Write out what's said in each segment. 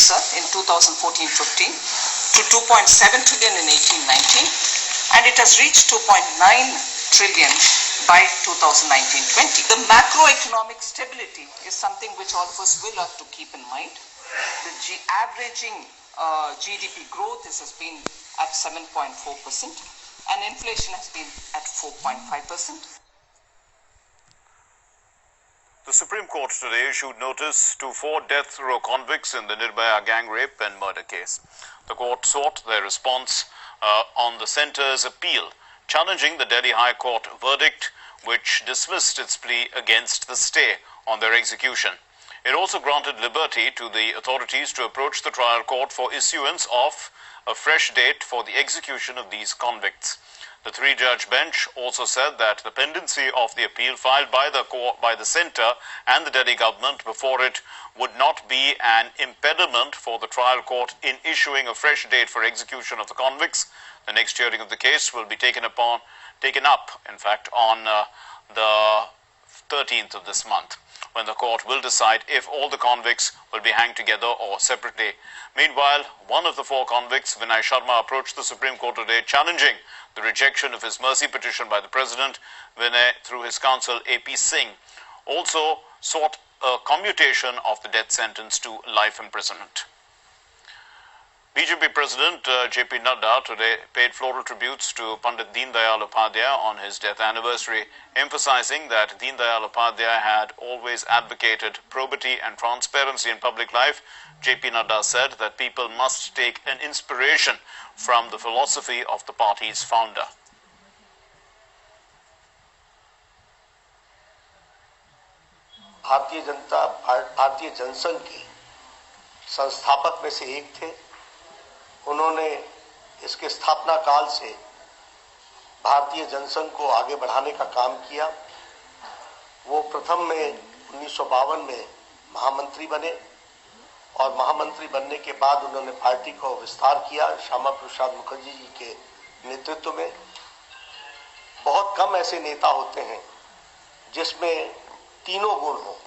itself in 2014-15 to 2.7 trillion in 18-19, and it has reached 2.9 trillion by 2019-20. The macroeconomic stability is something which all of us will have to keep in mind. The averaging GDP growth has been at 7.4% and inflation has been at 4.5%. The Supreme Court today issued notice to 4 death row convicts in the Nirbhaya gang rape and murder case. The court sought their response on the centre's appeal, challenging the Delhi High Court verdict, which dismissed its plea against the stay on their execution. It also granted liberty to the authorities to approach the trial court for issuance of a fresh date for the execution of these convicts. The 3-judge bench also said that the pendency of the appeal filed by the centre and the Delhi government before it would not be an impediment for the trial court in issuing a fresh date for execution of the convicts. The next hearing of the case will be taken up, on the 13th of this month, when the court will decide if all the convicts will be hanged together or separately. Meanwhile, one of the 4 convicts, Vinay Sharma, approached the Supreme Court today challenging the rejection of his mercy petition by the President. Vinay, through his counsel AP Singh, also sought a commutation of the death sentence to life imprisonment. BJP President JP Nadda today paid floral tributes to Pandit Deen Dayal Upadhyaya on his death anniversary, emphasizing that Deen Dayal Upadhyaya had always advocated probity and transparency in public life. JP Nadda said that people must take an inspiration from the philosophy of the party's founder. भारतीय जनसंघ के संस्थापक में से एक थे। उन्होंने इसके स्थापना काल से भारतीय जनसंघ को आगे बढ़ाने का काम किया। वो प्रथम में 1952 में महामंत्री बने और महामंत्री बनने के बाद उन्होंने पार्टी को विस्तार किया श्यामा प्रसाद मुखर्जी जी के नेतृत्व में। बहुत कम ऐसे नेता होते हैं जिसमें तीनों गुण हो,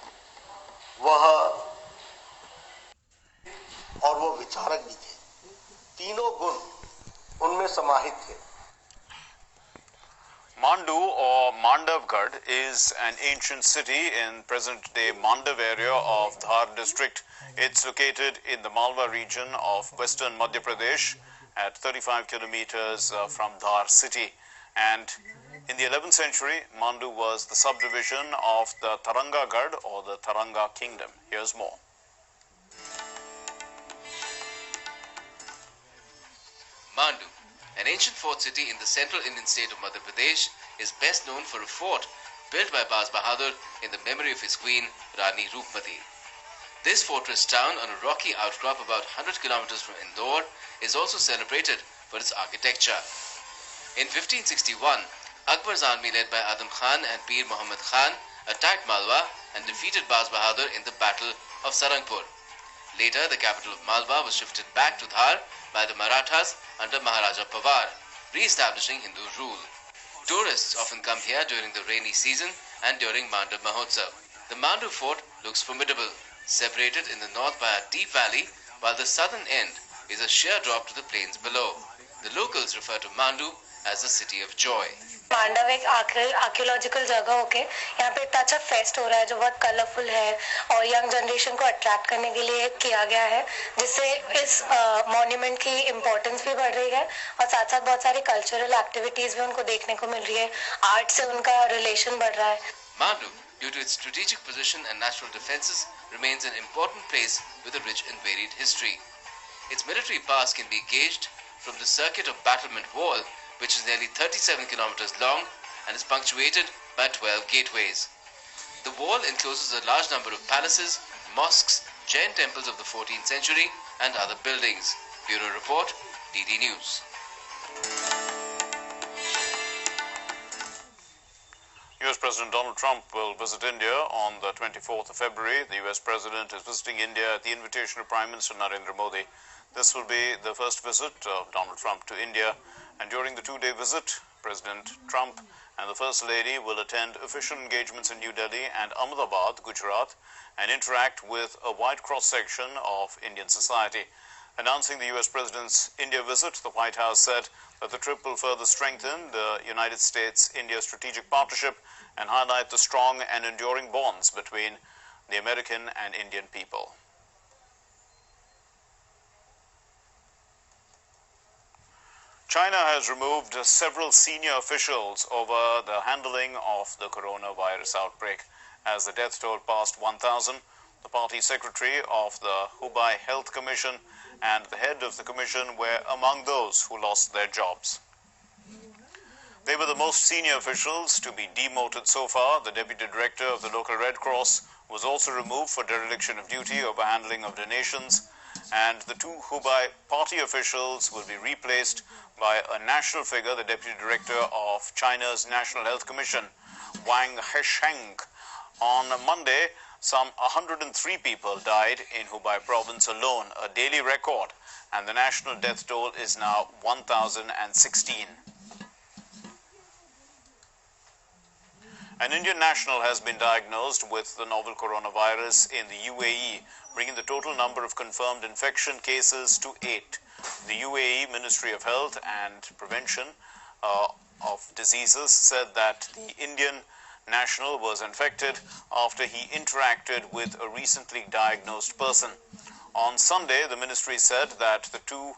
वह और वो विचारक भी थे। तीनों गुण उनमें समाहित थे। Mandu or Mandavgarh is an ancient city in present-day Mandav area of Dhar district. It's located in the Malwa region of western Madhya Pradesh at 35 kilometers from Dhar city. And in the 11th century, Mandu was the subdivision of the Tarangagarh or the Taranga kingdom. Here's more. Mandu, an ancient fort city in the central Indian state of Madhya Pradesh, is best known for a fort built by Baz Bahadur in the memory of his queen, Rani Roopmati. This fortress town on a rocky outcrop about 100 kilometers from Indore is also celebrated for its architecture. In 1561, Akbar's army led by Adam Khan and Pir Muhammad Khan attacked Malwa and defeated Baz Bahadur in the Battle of Sarangpur. Later, the capital of Malwa was shifted back to Dhar by the Marathas under Maharaja Pawar, re-establishing Hindu rule. Tourists often come here during the rainy season and during Mandav Mahotsav. The Mandu fort looks formidable, separated in the north by a deep valley, while the southern end is a sheer drop to the plains below. The locals refer to Mandu as the city of joy. Mandav एक archaeological जगह होके यहाँ पे इतना अच्छा fest हो रहा है जो बहुत कलरफुल है और यंग जनरेशन को अट्रैक्ट करने के लिए किया गया है, जिससे इस मॉन्यूमेंट की इम्पोर्टेंस भी बढ़ रही है और साथ साथ बहुत सारी कल्चरल एक्टिविटीज भी उनको देखने को मिल रही है। आर्ट से उनका रिलेशन बढ़ रहा है। Mandu, due to its strategic position and natural defenses, remains an important place with a rich and varied history. Its military pass can be gauged from the circuit of battlement wall, which is nearly 37 kilometers long and is punctuated by 12 gateways. The wall encloses a large number of palaces, mosques, Jain temples of the 14th century and other buildings. Bureau Report, DD News. US President Donald Trump will visit India on the 24th of February. The US President is visiting India at the invitation of Prime Minister Narendra Modi. This will be the first visit of Donald Trump to India, and during the 2-day visit, President Trump and the First Lady will attend official engagements in New Delhi and Ahmedabad, Gujarat, and interact with a wide cross-section of Indian society. Announcing the U.S. President's India visit, the White House said that the trip will further strengthen the United States-India strategic partnership and highlight the strong and enduring bonds between the American and Indian people. China has removed several senior officials over the handling of the coronavirus outbreak. As the death toll passed 1,000, the party secretary of the Hubei Health Commission and the head of the commission were among those who lost their jobs. They were the most senior officials to be demoted so far. The deputy director of the local Red Cross was also removed for dereliction of duty over handling of donations, and the two Hubei party officials will be replaced by a national figure, the deputy director of China's National Health Commission, Wang Hesheng. On Monday, some 103 people died in Hubei province alone, a daily record, and the national death toll is now 1,016. An Indian national has been diagnosed with the novel coronavirus in the UAE, bringing the total number of confirmed infection cases to 8. The UAE Ministry of Health and Prevention of Diseases said that the Indian national was infected after he interacted with a recently diagnosed person. On Sunday, the ministry said that the two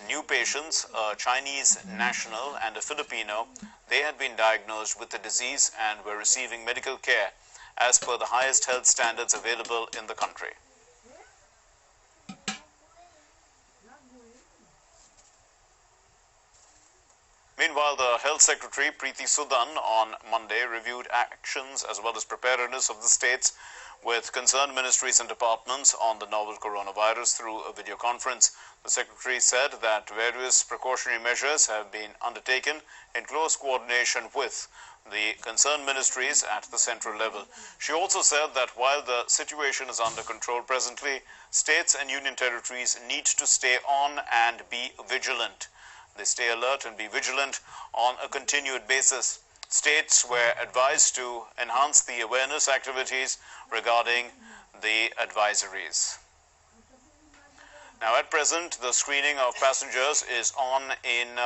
new patients, a Chinese national and a Filipino, they had been diagnosed with the disease and were receiving medical care as per the highest health standards available in the country. Meanwhile, the Health Secretary Preeti Sudan on Monday reviewed actions as well as preparedness of the states with concerned ministries and departments on the novel coronavirus through a video conference. The Secretary said that various precautionary measures have been undertaken in close coordination with the concerned ministries at the central level. She also said that while the situation is under control presently, states and union territories need to stay on and be vigilant. They stay alert and be vigilant on a continued basis. States were advised to enhance the awareness activities regarding the advisories. Now, at present, the screening of passengers is on in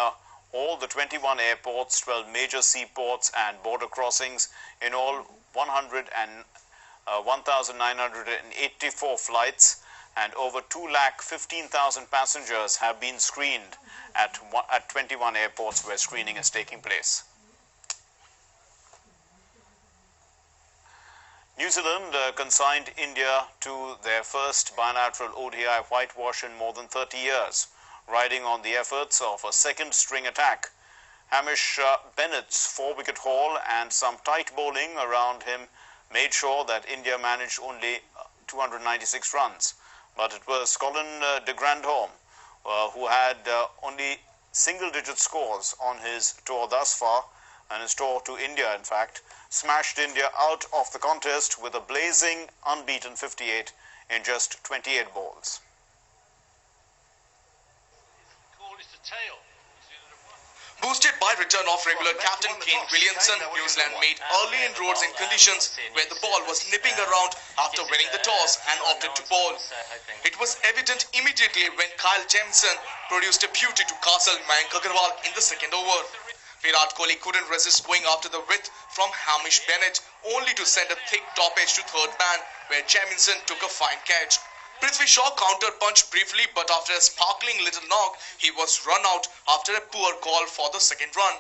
all the 21 airports, 12 major seaports and border crossings. In all, 1,984 flights and over 2,15,000 passengers have been screened at 21 airports where screening is taking place. New Zealand consigned India to their first bilateral ODI whitewash in more than 30 years, riding on the efforts of a second string attack. Hamish Bennett's 4-wicket haul and some tight bowling around him made sure that India managed only 296 runs. But it was Colin de Grandhomme who had only single-digit scores on his tour thus far, and his tour to India, in fact, smashed India out of the contest with a blazing, unbeaten 58 in just 28 balls. Boosted by return of regular captain Kane Williamson, New Zealand made early inroads in conditions where the ball was nipping around after winning the toss and opted to bowl. It was evident immediately when Kyle Jamieson produced a beauty to castle Mayank Agarwal in the second over. Virat Kohli couldn't resist going after the width from Hamish Bennett, only to send a thick top edge to third man, where Jamieson took a fine catch. Prithvi Shaw counter-punched briefly, but after a sparkling little knock, he was run out after a poor call for the second run.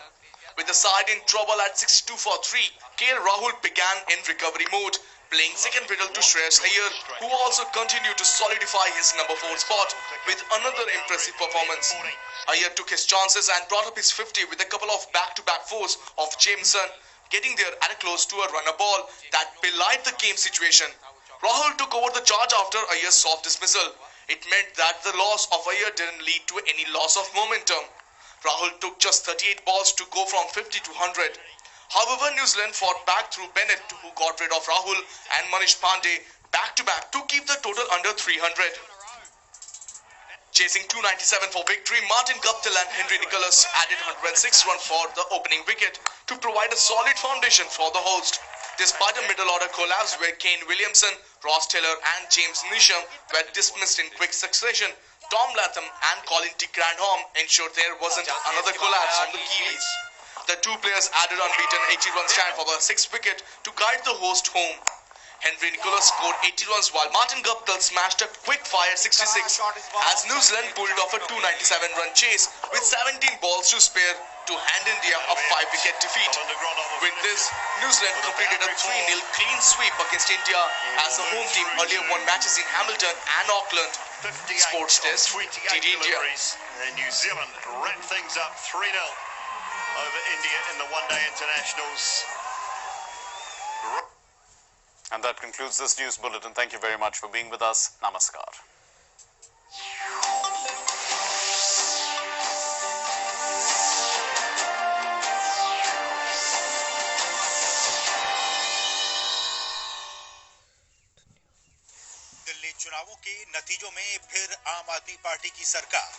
With the side in trouble at 62 for 3, KL Rahul began in recovery mode, playing second fiddle to Shreyas Iyer, who also continued to solidify his number 4 spot with another impressive performance. Iyer took his chances and brought up his 50 with a couple of back-to-back fours of Jameson, getting there at a close to a runner ball that belied the game situation. Rahul took over the charge after Iyer's soft dismissal. It meant that the loss of Iyer didn't lead to any loss of momentum. Rahul took just 38 balls to go from 50 to 100. However, New Zealand fought back through Bennett, who got rid of Rahul and Manish Pandey back-to-back to keep the total under 300. Chasing 297 for victory, Martin Guptill and Henry Nicholas added 106 runs for the opening wicket to provide a solid foundation for the host. Despite a middle order collapse where Kane Williamson, Ross Taylor and James Neesham were dismissed in quick succession, Tom Latham and Colin T. Grandhomme ensured there wasn't another collapse on the Kiwis. The two players added unbeaten 80-run stand for the sixth wicket to guide the host home. Henry Nicholas scored 80 runs while Martin Guptill smashed a quick-fire 66 as New Zealand pulled off a 297-run chase with 17 balls to spare to hand India a 5-wicket defeat. With this, New Zealand completed a 3-0 clean sweep against India as the home team earlier won matches in Hamilton and Auckland. Sports Desk, TD India. And New Zealand wrap things up 3-0 over India in the one-day internationals. And that concludes this news bulletin. Thank you very much for being with us. Namaskar. Delhi चुनावों के नतीजों में फिर आम आदमी party की सरकार।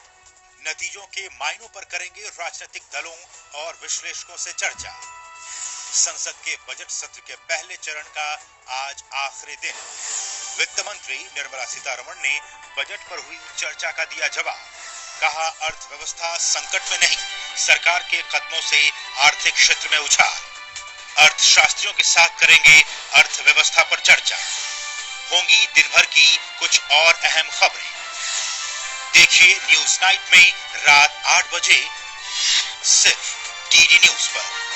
नतीजों के मायनों पर करेंगे राजनीतिक दलों और विश्लेषकों से चर्चा। संसद के बजट सत्र के पहले चरण का आज आखिरी दिन। वित्त मंत्री निर्मला सीतारमण ने बजट पर हुई चर्चा का दिया जवाब। कहा अर्थव्यवस्था संकट में नहीं, सरकार के कदमों से आर्थिक क्षेत्र में उछाल। अर्थशास्त्रियों के साथ करेंगे अर्थव्यवस्था पर चर्चा। होंगी दिन भर की कुछ और अहम खबरें। देखिए न्यूज नाइट में रात 8 बजे सिर्फ टीडी न्यूज पर।